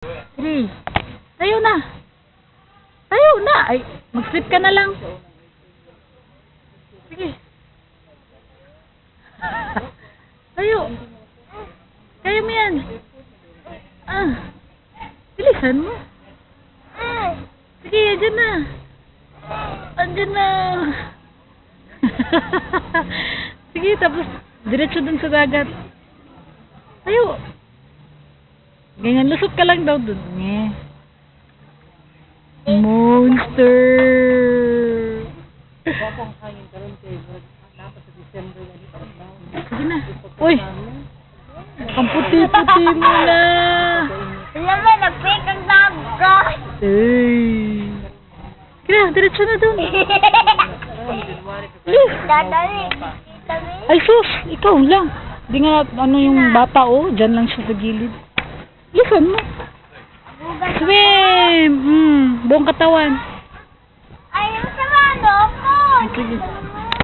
3. Tayo na. Tayo na. Ay, mag-flip ka na lang. Sige. Tayo. Kaya mo yan. Bilisan mo. Sige, andyan na. Andyan na. Sige, tapos diretso dun sa dagat. Tayo. Ganyan, lusot ka lang daw dun. Monster. Sige na. Uy. Ang puti-puti mo na. Alam mo, nag-fake ang dagat. Ay. Kaya, diretso na dun. Dadali. Ay, sus. Ikaw lang. Di nga, ano yung bata, oh. Diyan lang siya sa gilid. Lisan mo. Swim. Buong katawan. Ay, yung sama, ako. Sige.